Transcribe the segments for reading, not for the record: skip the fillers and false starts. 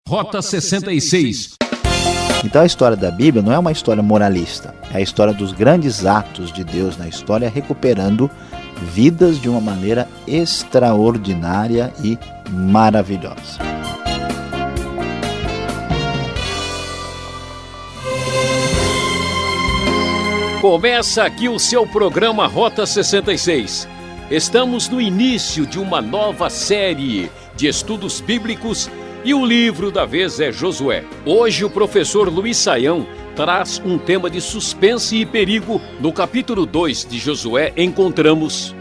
Rota 66. Então a história da Bíblia não é uma história moralista, é a história dos grandes atos de Deus na história, recuperando vidas de uma maneira extraordinária e maravilhosa. Começa aqui o seu programa Rota 66. Estamos no início de uma nova série de estudos bíblicos e o livro da vez é Josué. Hoje o professor Luiz Saião traz um tema de suspense e perigo. No capítulo 2 de Josué encontramos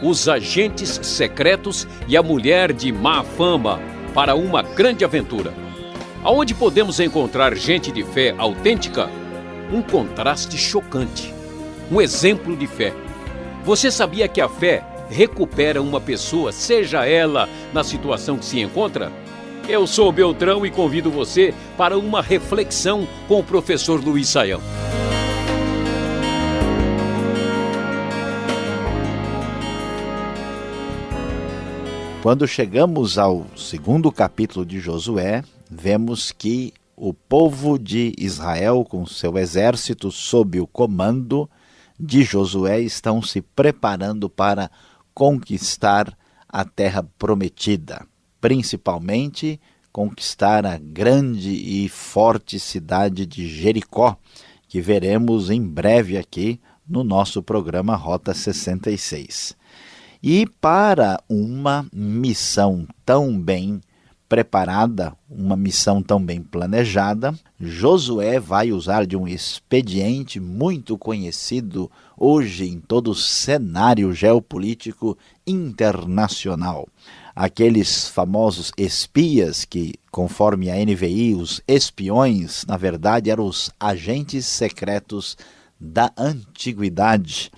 os agentes secretos e a mulher de má fama para uma grande aventura. Aonde podemos encontrar gente de fé autêntica? Um contraste chocante, um exemplo de fé. Você sabia que a fé recupera uma pessoa, seja ela na situação que se encontra? Eu sou Beltrão e convido você para uma reflexão com o professor Luiz Saião. Quando chegamos ao segundo capítulo de Josué, vemos que o povo de Israel, com seu exército sob o comando de Josué, estão se preparando para conquistar a terra prometida, principalmente conquistar a grande e forte cidade de Jericó, que veremos em breve aqui no nosso programa Rota 66. E para uma missão tão bem preparada, uma missão tão bem planejada, Josué vai usar de um expediente muito conhecido hoje em todo o cenário geopolítico internacional. Aqueles famosos espias que, conforme a NVI, os espiões, na verdade, eram os agentes secretos da antiguidade.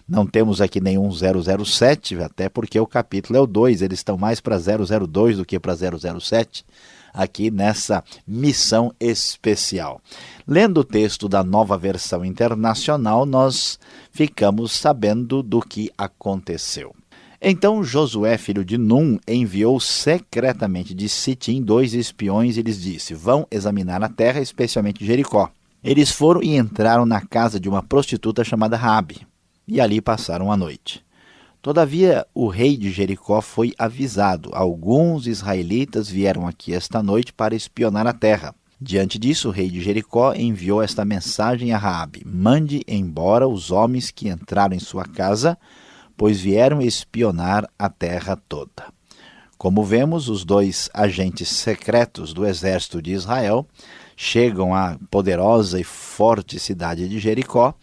Não temos aqui nenhum 007, até porque o capítulo é o 2, eles estão mais para 002 do que para 007, aqui nessa missão especial. Lendo o texto da Nova Versão Internacional, nós ficamos sabendo do que aconteceu. Então Josué, filho de Num, enviou secretamente de Sitim 2 espiões e lhes disse: vão examinar a terra, especialmente Jericó. Eles foram e entraram na casa de uma prostituta chamada Raabe, e ali passaram a noite. Todavia, o rei de Jericó foi avisado. Alguns israelitas vieram aqui esta noite para espionar a terra. Diante disso, o rei de Jericó enviou esta mensagem a Raabe: mande embora os homens que entraram em sua casa, pois vieram espionar a terra toda. Como vemos, os dois agentes secretos do exército de Israel chegam à poderosa e forte cidade de Jericó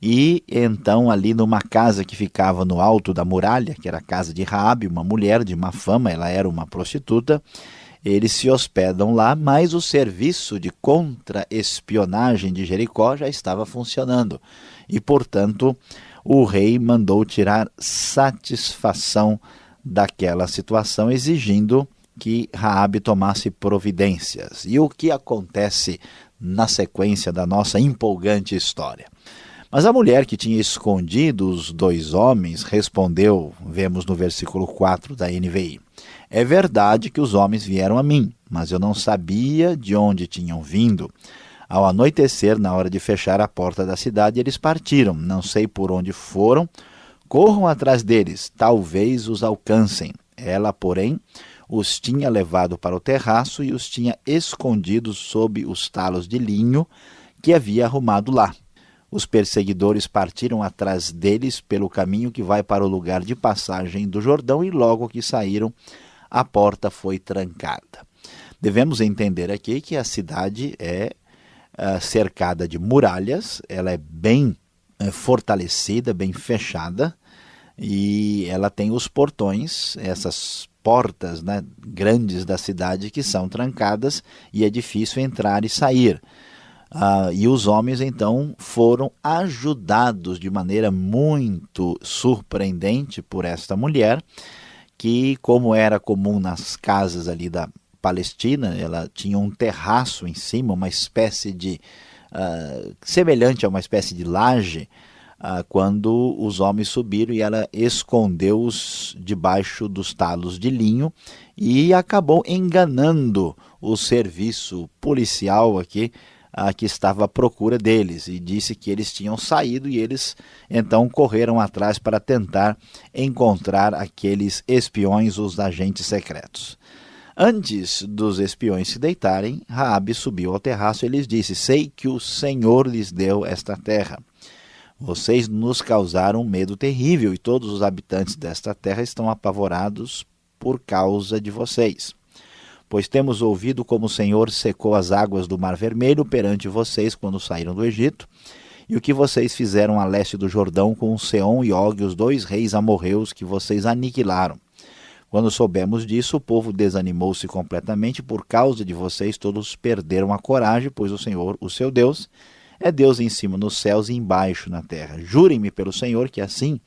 e então ali numa casa que ficava no alto da muralha, que era a casa de Raabe, uma mulher de má fama, ela era uma prostituta, eles se hospedam lá, mas o serviço de contra-espionagem de Jericó já estava funcionando e, portanto, o rei mandou tirar satisfação daquela situação, exigindo que Raabe tomasse providências. E o que acontece na sequência da nossa empolgante história? Mas a mulher que tinha escondido os dois homens respondeu, vemos no versículo 4 da NVI: é verdade que os homens vieram a mim, mas eu não sabia de onde tinham vindo. Ao anoitecer, na hora de fechar a porta da cidade, eles partiram. Não sei por onde foram. Corram atrás deles, talvez os alcancem. Ela, porém, os tinha levado para o terraço e os tinha escondidos sob os talos de linho que havia arrumado lá. Os perseguidores partiram atrás deles pelo caminho que vai para o lugar de passagem do Jordão e logo que saíram, a porta foi trancada. Devemos entender aqui que a cidade é cercada de muralhas, ela é bem fortalecida, bem fechada, e ela tem os portões, essas portas, né, grandes da cidade que são trancadas e é difícil entrar e sair. E os homens então foram ajudados de maneira muito surpreendente por esta mulher, que, como era comum nas casas ali da Palestina, ela tinha um terraço em cima, uma espécie de semelhante a uma espécie de laje, quando os homens subiram e ela escondeu-os debaixo dos talos de linho e acabou enganando o serviço policial aqui, que estava à procura deles, e disse que eles tinham saído e eles então correram atrás para tentar encontrar aqueles espiões, os agentes secretos. Antes dos espiões se deitarem, Raabe subiu ao terraço e lhes disse: sei que o Senhor lhes deu esta terra. Vocês nos causaram um medo terrível e todos os habitantes desta terra estão apavorados por causa de vocês. Pois temos ouvido como o Senhor secou as águas do Mar Vermelho perante vocês quando saíram do Egito, e o que vocês fizeram a leste do Jordão com Seom e Og, os 2 reis amorreus que vocês aniquilaram. Quando soubemos disso, o povo desanimou-se completamente. Por causa de vocês, todos perderam a coragem, pois o Senhor, o seu Deus, é Deus em cima nos céus e embaixo na terra. Jurem-me pelo Senhor que assim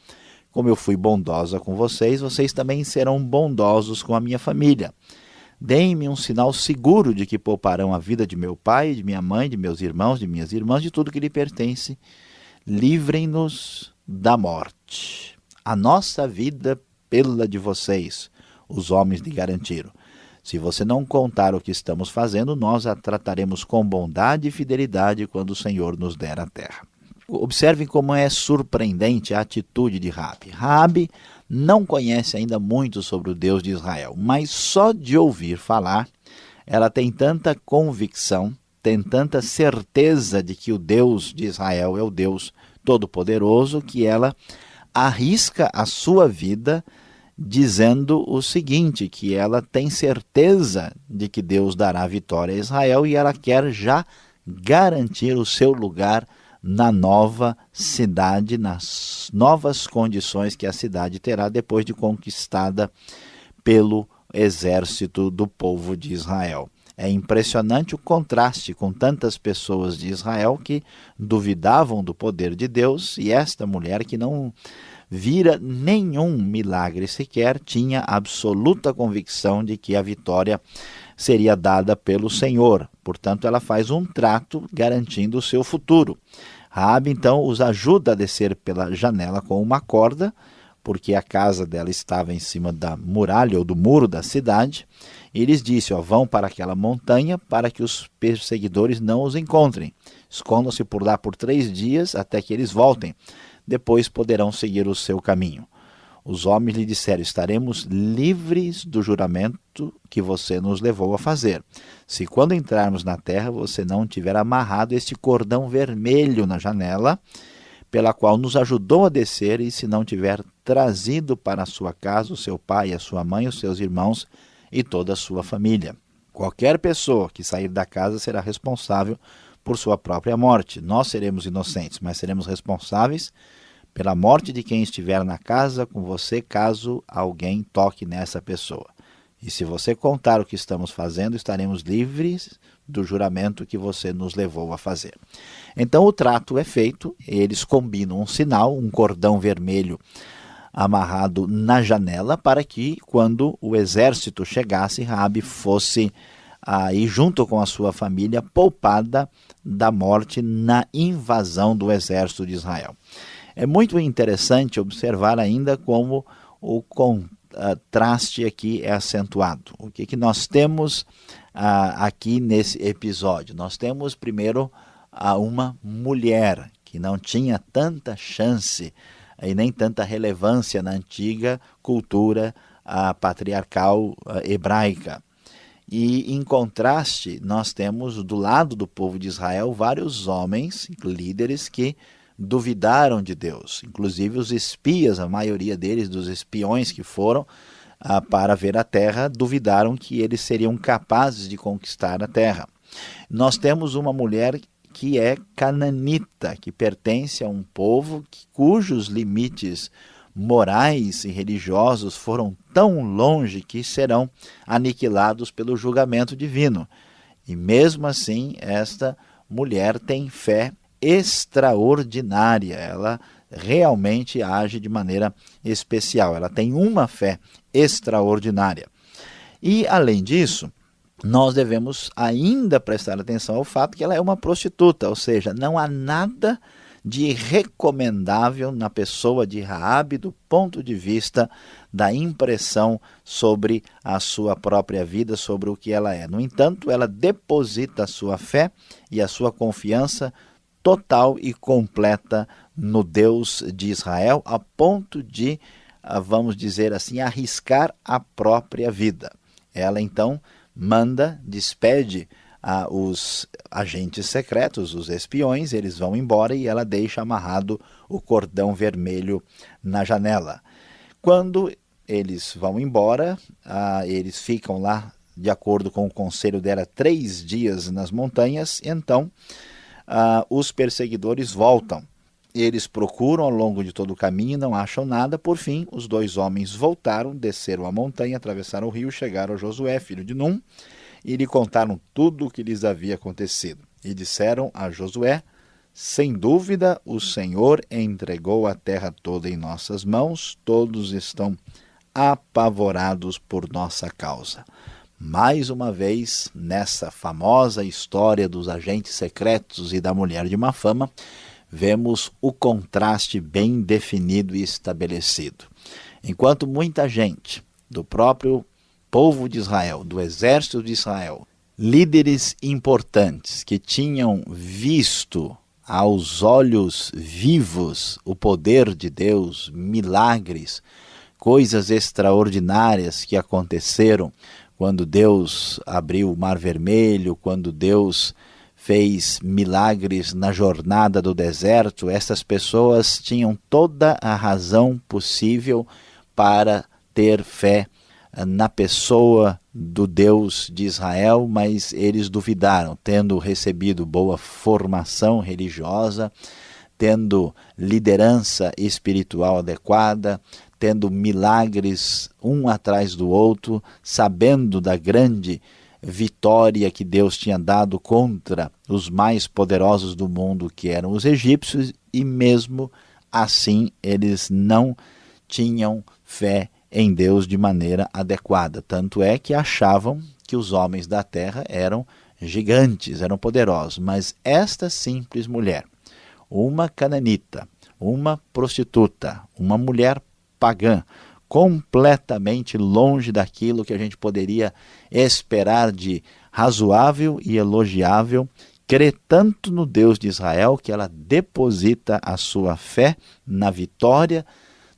como eu fui bondosa com vocês, vocês também serão bondosos com a minha família. Deem-me um sinal seguro de que pouparão a vida de meu pai, de minha mãe, de meus irmãos, de minhas irmãs, de tudo que lhe pertence. Livrem-nos da morte. A nossa vida pela de vocês, os homens lhe garantiram. Se você não contar o que estamos fazendo, nós a trataremos com bondade e fidelidade quando o Senhor nos der a terra. Observem como é surpreendente a atitude de Raabe. Raabe não conhece ainda muito sobre o Deus de Israel, mas só de ouvir falar, ela tem tanta convicção, tem tanta certeza de que o Deus de Israel é o Deus Todo-Poderoso, que ela arrisca a sua vida dizendo o seguinte, que ela tem certeza de que Deus dará vitória a Israel e ela quer já garantir o seu lugar na nova cidade, nas novas condições que a cidade terá depois de conquistada pelo exército do povo de Israel. É impressionante o contraste com tantas pessoas de Israel que duvidavam do poder de Deus, e esta mulher que não vira nenhum milagre sequer, tinha absoluta convicção de que a vitória seria dada pelo Senhor. Portanto, ela faz um trato garantindo o seu futuro. Raabe, então, os ajuda a descer pela janela com uma corda, porque a casa dela estava em cima da muralha ou do muro da cidade, e lhes disse: vão para aquela montanha para que os perseguidores não os encontrem. Escondam-se por lá por 3 dias até que eles voltem. Depois poderão seguir o seu caminho. Os homens lhe disseram: estaremos livres do juramento que você nos levou a fazer. Se quando entrarmos na terra você não tiver amarrado este cordão vermelho na janela, pela qual nos ajudou a descer, e se não tiver trazido para a sua casa o seu pai, a sua mãe, os seus irmãos e toda a sua família. Qualquer pessoa que sair da casa será responsável por sua própria morte. Nós seremos inocentes, mas seremos responsáveis pela morte de quem estiver na casa com você, caso alguém toque nessa pessoa. E se você contar o que estamos fazendo, estaremos livres do juramento que você nos levou a fazer. Então o trato é feito, eles combinam um sinal, um cordão vermelho amarrado na janela, para que quando o exército chegasse, Raabe fosse aí junto com a sua família poupada da morte na invasão do exército de Israel. É muito interessante observar ainda como o contraste aqui é acentuado. O que nós temos aqui nesse episódio? Nós temos primeiro uma mulher que não tinha tanta chance e nem tanta relevância na antiga cultura patriarcal hebraica. E, em contraste, nós temos do lado do povo de Israel vários homens, líderes, que duvidaram de Deus. Inclusive os espias, a maioria deles, dos espiões que foram para ver a terra, duvidaram que eles seriam capazes de conquistar a terra. Nós temos uma mulher que é cananita, que pertence a um povo cujos limites morais e religiosos foram tão longe que serão aniquilados pelo julgamento divino. E mesmo assim, esta mulher tem fé extraordinária, ela realmente age de maneira especial, ela tem uma fé extraordinária. E, além disso, nós devemos ainda prestar atenção ao fato que ela é uma prostituta, ou seja, não há nada de recomendável na pessoa de Raabe do ponto de vista da impressão sobre a sua própria vida, sobre o que ela é. No entanto, ela deposita a sua fé e a sua confiança total e completa no Deus de Israel, a ponto de, vamos dizer assim, arriscar a própria vida. Ela então despede os agentes secretos, os espiões, eles vão embora e ela deixa amarrado o cordão vermelho na janela. Quando eles vão embora, eles ficam lá, de acordo com o conselho dela, 3 dias nas montanhas. Então os perseguidores voltam. Eles procuram ao longo de todo o caminho, não acham nada. Por fim, os 2 homens voltaram, desceram a montanha, atravessaram o rio, chegaram a Josué, filho de Num, e lhe contaram tudo o que lhes havia acontecido. E disseram a Josué: sem dúvida, o Senhor entregou a terra toda em nossas mãos, todos estão apavorados por nossa causa. Mais uma vez, nessa famosa história dos agentes secretos e da mulher de má fama, vemos o contraste bem definido e estabelecido. Enquanto muita gente do próprio povo de Israel, do exército de Israel, líderes importantes que tinham visto aos olhos vivos o poder de Deus, milagres, coisas extraordinárias que aconteceram quando Deus abriu o Mar Vermelho, quando Deus fez milagres na jornada do deserto, essas pessoas tinham toda a razão possível para ter fé na pessoa do Deus de Israel, mas eles duvidaram, tendo recebido boa formação religiosa, tendo liderança espiritual adequada, tendo milagres um atrás do outro, sabendo da grande vitória que Deus tinha dado contra os mais poderosos do mundo, que eram os egípcios, e mesmo assim eles não tinham fé em Deus de maneira adequada. Tanto é que achavam que os homens da terra eram gigantes, eram poderosos. Mas esta simples mulher, uma cananita, uma prostituta, uma mulher pagã, completamente longe daquilo que a gente poderia esperar de razoável e elogiável, crê tanto no Deus de Israel que ela deposita a sua fé na vitória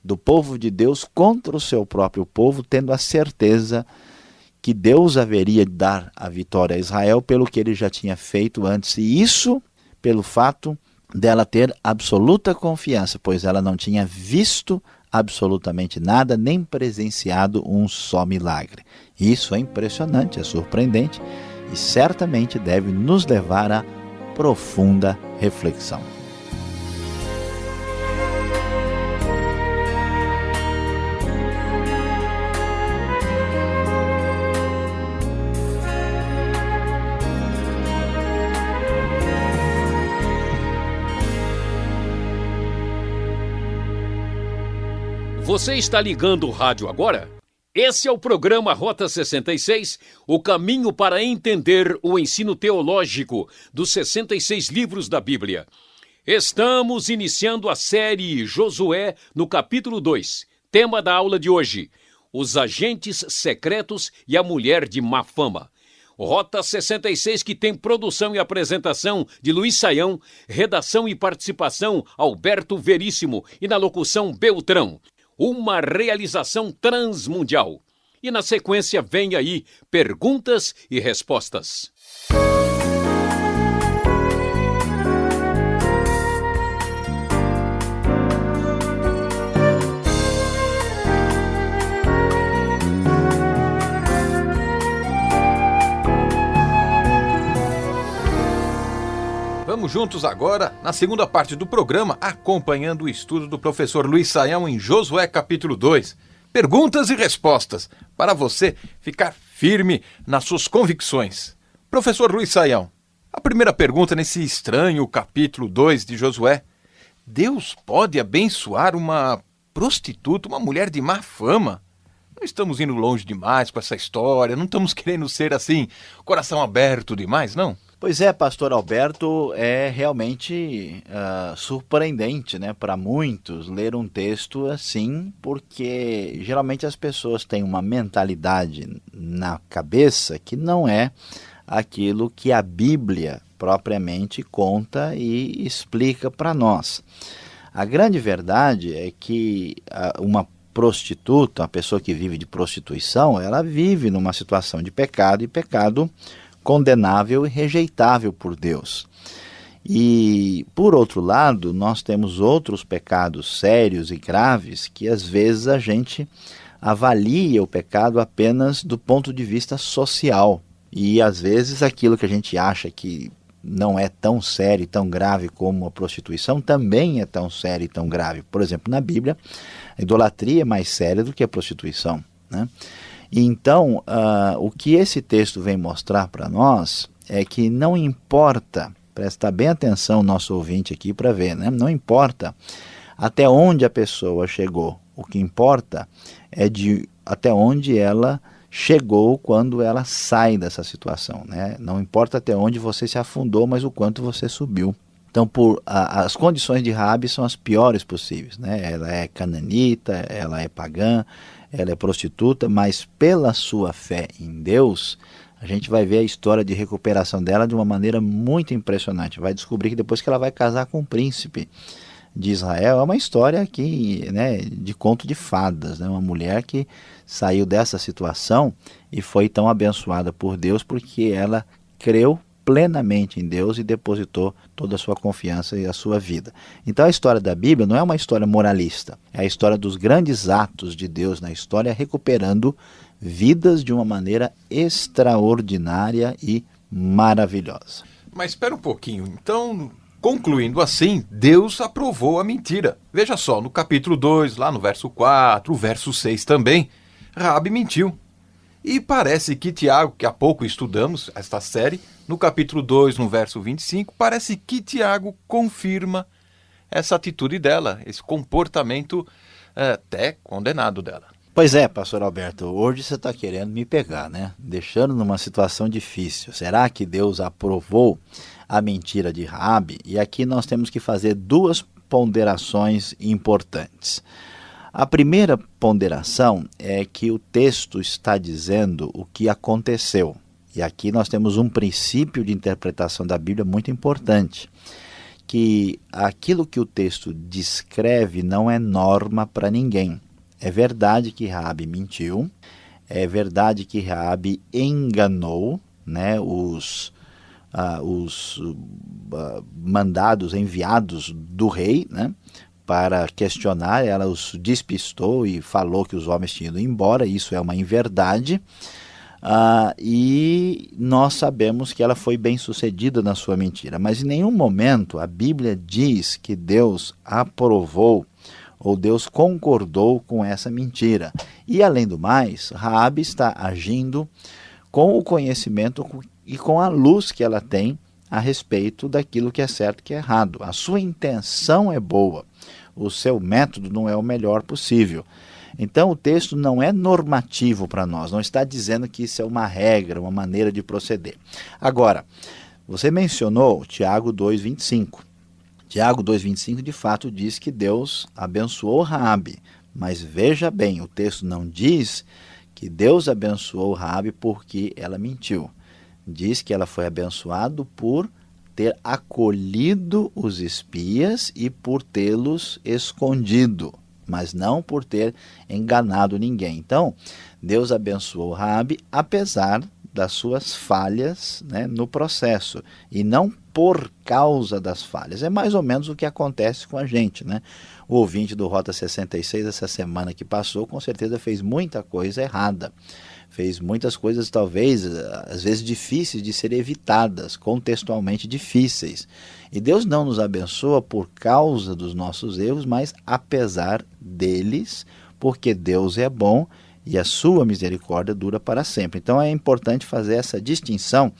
do povo de Deus contra o seu próprio povo, tendo a certeza que Deus haveria de dar a vitória a Israel pelo que ele já tinha feito antes. E isso pelo fato dela ter absoluta confiança, pois ela não tinha visto absolutamente nada, nem presenciado um só milagre. Isso é impressionante, é surpreendente e certamente deve nos levar a profunda reflexão. Você está ligando o rádio agora? Esse é o programa Rota 66, o caminho para entender o ensino teológico dos 66 livros da Bíblia. Estamos iniciando a série Josué no capítulo 2. Tema da aula de hoje: os agentes secretos e a mulher de má fama. Rota 66, que tem produção e apresentação de Luiz Saião, redação e participação Alberto Veríssimo e na locução Beltrão. Uma realização transmundial. E na sequência vem aí perguntas e respostas. Vamos juntos agora na segunda parte do programa, acompanhando o estudo do professor Luiz Saião em Josué capítulo 2. Perguntas e respostas, para você ficar firme nas suas convicções. Professor Luiz Saião, a primeira pergunta nesse estranho capítulo 2 de Josué: Deus pode abençoar uma prostituta, uma mulher de má fama? Não estamos indo longe demais com essa história, não estamos querendo ser assim, coração aberto demais, não? Pois é, pastor Alberto, é realmente surpreendente, né, para muitos ler um texto assim, porque geralmente as pessoas têm uma mentalidade na cabeça que não é aquilo que a Bíblia propriamente conta e explica para nós. A grande verdade é que uma prostituta, uma pessoa que vive de prostituição, ela vive numa situação de pecado, e pecado condenável e rejeitável por Deus. E, por outro lado, nós temos outros pecados sérios e graves que às vezes a gente avalia o pecado apenas do ponto de vista social. E às vezes aquilo que a gente acha que não é tão sério e tão grave como a prostituição também é tão sério e tão grave. Por exemplo, na Bíblia, a idolatria é mais séria do que a prostituição, né? Então, o que esse texto vem mostrar para nós é que não importa, presta bem atenção nosso ouvinte aqui para ver, né? Não importa até onde a pessoa chegou, o que importa é até onde ela chegou quando ela sai dessa situação, né? Não importa até onde você se afundou, mas o quanto você subiu. Então, as condições de Raabe são as piores possíveis, né? Ela é cananita, ela é pagã, ela é prostituta, mas pela sua fé em Deus, a gente vai ver a história de recuperação dela de uma maneira muito impressionante. Vai descobrir que depois que ela vai casar com o príncipe de Israel, é uma história que, né, de conto de fadas, né? Uma mulher que saiu dessa situação e foi tão abençoada por Deus porque ela creu plenamente em Deus e depositou toda a sua confiança e a sua vida. Então a história da Bíblia não é uma história moralista, é a história dos grandes atos de Deus na história, recuperando vidas de uma maneira extraordinária e maravilhosa. Mas espera um pouquinho, então, concluindo assim, Deus aprovou a mentira. Veja só, no capítulo 2, lá no verso 4, o verso 6 também, Raabe mentiu. E parece que Tiago, que há pouco estudamos esta série, no capítulo 2, no verso 25, parece que Tiago confirma essa atitude dela, esse comportamento até condenado dela. Pois é, pastor Alberto, hoje você está querendo me pegar, né? Deixando numa situação difícil. Será que Deus aprovou a mentira de Raabe? E aqui nós temos que fazer duas ponderações importantes. A primeira ponderação é que o texto está dizendo o que aconteceu. E aqui nós temos um princípio de interpretação da Bíblia muito importante, que aquilo que o texto descreve não é norma para ninguém. É verdade que Raabe mentiu, é verdade que Raabe enganou, né, os mandados enviados do rei, né, para questionar, ela os despistou e falou que os homens tinham ido embora. Isso é uma inverdade, e nós sabemos que ela foi bem sucedida na sua mentira, mas em nenhum momento a Bíblia diz que Deus aprovou ou Deus concordou com essa mentira. E além do mais, Raabe está agindo com o conhecimento e com a luz que ela tem a respeito daquilo que é certo e que é errado. A sua intenção é boa, o seu método não é o melhor possível. Então o texto não é normativo para nós, não está dizendo que isso é uma regra, uma maneira de proceder. Agora, você mencionou Tiago 2,25. Tiago 2,25 de fato diz que Deus abençoou Raabe, mas veja bem, o texto não diz que Deus abençoou Raabe porque ela mentiu. Diz que ela foi abençoada por ter acolhido os espias e por tê-los escondido, mas não por ter enganado ninguém. Então, Deus abençoou Raabe apesar das suas falhas, né, no processo, e não por causa das falhas. É mais ou menos o que acontece com a gente, né? O ouvinte do Rota 66, essa semana que passou, com certeza fez muita coisa errada. Fez muitas coisas, talvez, às vezes difíceis de ser evitadas, contextualmente difíceis. E Deus não nos abençoa por causa dos nossos erros, mas apesar deles, porque Deus é bom e a sua misericórdia dura para sempre. Então é importante fazer essa distinção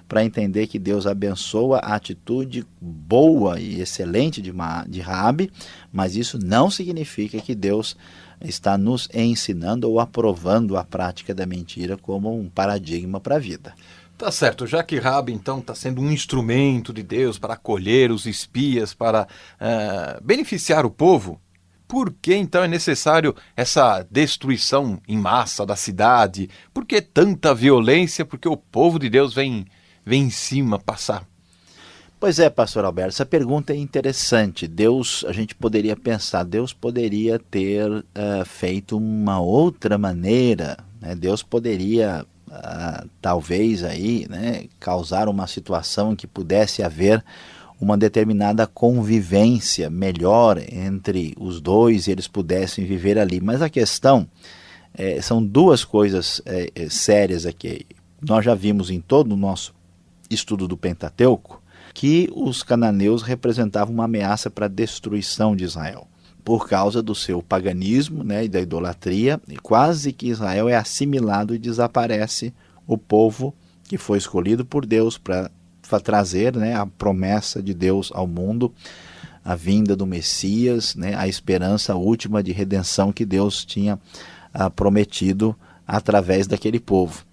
para entender que Deus abençoa a atitude boa e excelente de Raabe, mas isso não significa que Deus está nos ensinando ou aprovando a prática da mentira como um paradigma para a vida. Tá certo, já que Raabe então está sendo um instrumento de Deus para acolher os espias, para beneficiar o povo, por que então é necessário essa destruição em massa da cidade? Por que tanta violência? Porque o povo de Deus vem em cima passar. Pois é, pastor Alberto, essa pergunta é interessante. Deus, a gente poderia pensar, Deus poderia ter feito uma outra maneira, né? Deus poderia talvez aí, né, causar uma situação em que pudesse haver uma determinada convivência melhor entre os dois e eles pudessem viver ali. Mas a questão são duas coisas sérias aqui. Nós já vimos em todo o nosso estudo do Pentateuco que os cananeus representavam uma ameaça para a destruição de Israel, por causa do seu paganismo, né, e da idolatria, e quase que Israel é assimilado e desaparece o povo que foi escolhido por Deus para trazer, né, a promessa de Deus ao mundo, a vinda do Messias, né, a esperança última de redenção que Deus tinha prometido através daquele povo.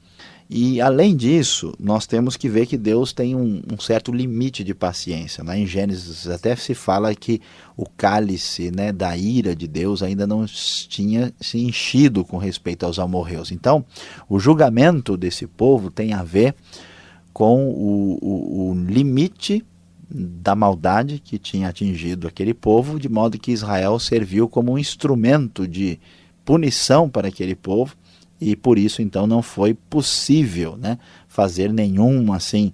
E além disso, nós temos que ver que Deus tem um certo limite de paciência. Lá em Gênesis até se fala que o cálice, né, da ira de Deus ainda não tinha se enchido com respeito aos amorreus. Então, o julgamento desse povo tem a ver com o limite da maldade que tinha atingido aquele povo, de modo que Israel serviu como um instrumento de punição para aquele povo. E por isso, então, não foi possível, né, fazer nenhum assim,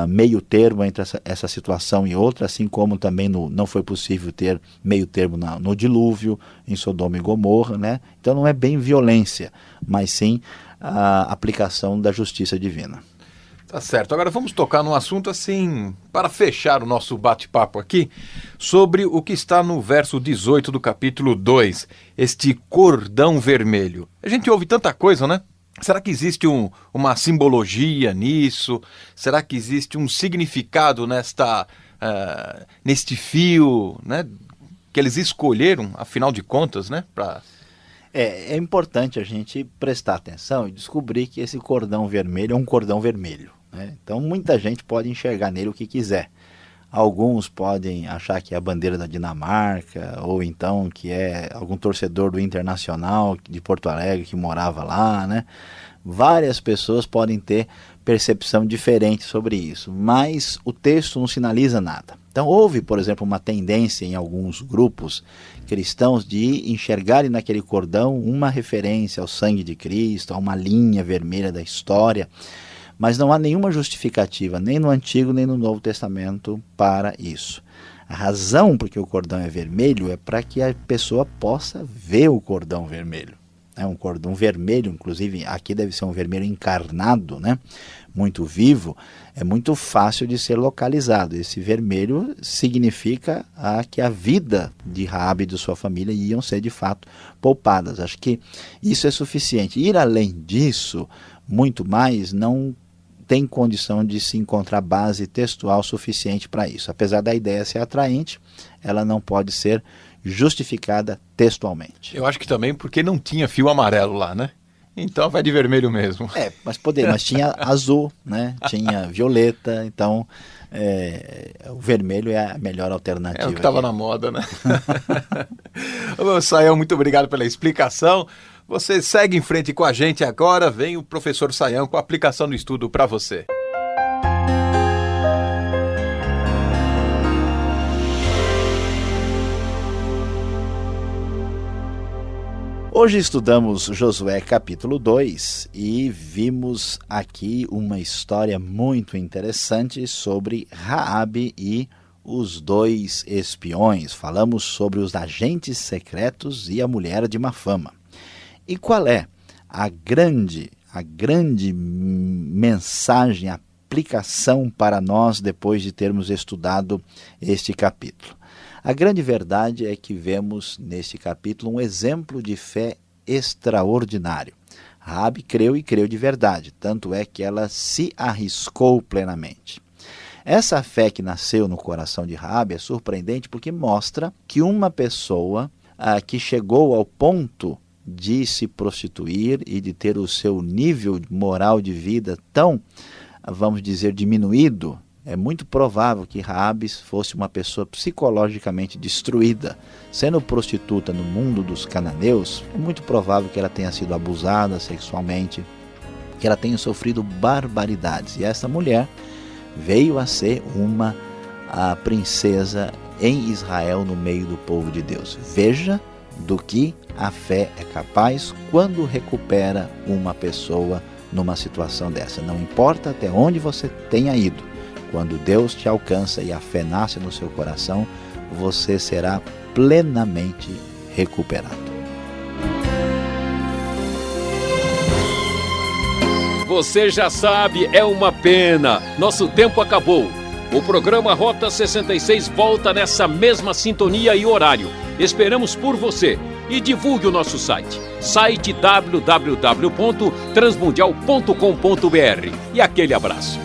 meio termo entre essa situação e outra, assim como também não foi possível ter meio termo no dilúvio, em Sodoma e Gomorra, né? Então não é bem violência, mas sim a aplicação da justiça divina. Tá certo. Agora vamos tocar num assunto assim, para fechar o nosso bate-papo aqui, sobre o que está no verso 18 do capítulo 2, este cordão vermelho. A gente ouve tanta coisa, né? Será que existe uma simbologia nisso? Será que existe um significado neste fio, né, que eles escolheram, afinal de contas, né? É importante a gente prestar atenção e descobrir que esse cordão vermelho é um cordão vermelho, né? Então muita gente pode enxergar nele o que quiser. Alguns podem achar que é a bandeira da Dinamarca, ou então que é algum torcedor do Internacional de Porto Alegre que morava lá, né? Várias pessoas podem ter percepção diferente sobre isso, mas o texto não sinaliza nada. Então houve, por exemplo, uma tendência em alguns grupos cristãos de enxergarem naquele cordão uma referência ao sangue de Cristo, a uma linha vermelha da história, mas não há nenhuma justificativa, nem no Antigo nem no Novo Testamento, para isso. A razão por que o cordão é vermelho é para que a pessoa possa ver o cordão vermelho. É um cordão vermelho, inclusive aqui deve ser um vermelho encarnado, né? Muito vivo, é muito fácil de ser localizado. Esse vermelho significa que a vida de Raabe e de sua família iam ser de fato poupadas. Acho que isso é suficiente. Ir além disso, muito mais, não tem condição de se encontrar base textual suficiente para isso. Apesar da ideia ser atraente, ela não pode ser justificada textualmente. Eu acho que também porque não tinha fio amarelo lá, né? Então vai de vermelho mesmo. Mas tinha azul, né? Tinha violeta, então o vermelho é a melhor alternativa. É o que estava na moda, né? Sayão, muito obrigado pela explicação. Você segue em frente com a gente agora, vem o professor Sayão com a aplicação do estudo para você. Hoje estudamos Josué capítulo 2 e vimos aqui uma história muito interessante sobre Raabe e os dois espiões. Falamos sobre os agentes secretos e a mulher de má fama. E qual é a grande mensagem, aplicação para nós depois de termos estudado este capítulo? A grande verdade é que vemos neste capítulo um exemplo de fé extraordinário. Raabe creu e creu de verdade, tanto é que ela se arriscou plenamente. Essa fé que nasceu no coração de Raabe é surpreendente porque mostra que uma pessoa que chegou ao ponto de se prostituir e de ter o seu nível moral de vida tão vamos dizer, diminuído, é muito provável que Raabe fosse uma pessoa psicologicamente destruída. Sendo prostituta no mundo dos cananeus, é muito provável que ela tenha sido abusada sexualmente, que ela tenha sofrido barbaridades. E essa mulher veio a ser a princesa em Israel, no meio do povo de Deus. Veja do que a fé é capaz quando recupera uma pessoa numa situação dessa. Não importa até onde você tenha ido, quando Deus te alcança e a fé nasce no seu coração, você será plenamente recuperado. Você já sabe, é uma pena. Nosso tempo acabou. O programa Rota 66 volta nessa mesma sintonia e horário. Esperamos por você. E divulgue o nosso site www.transmundial.com.br. E aquele abraço.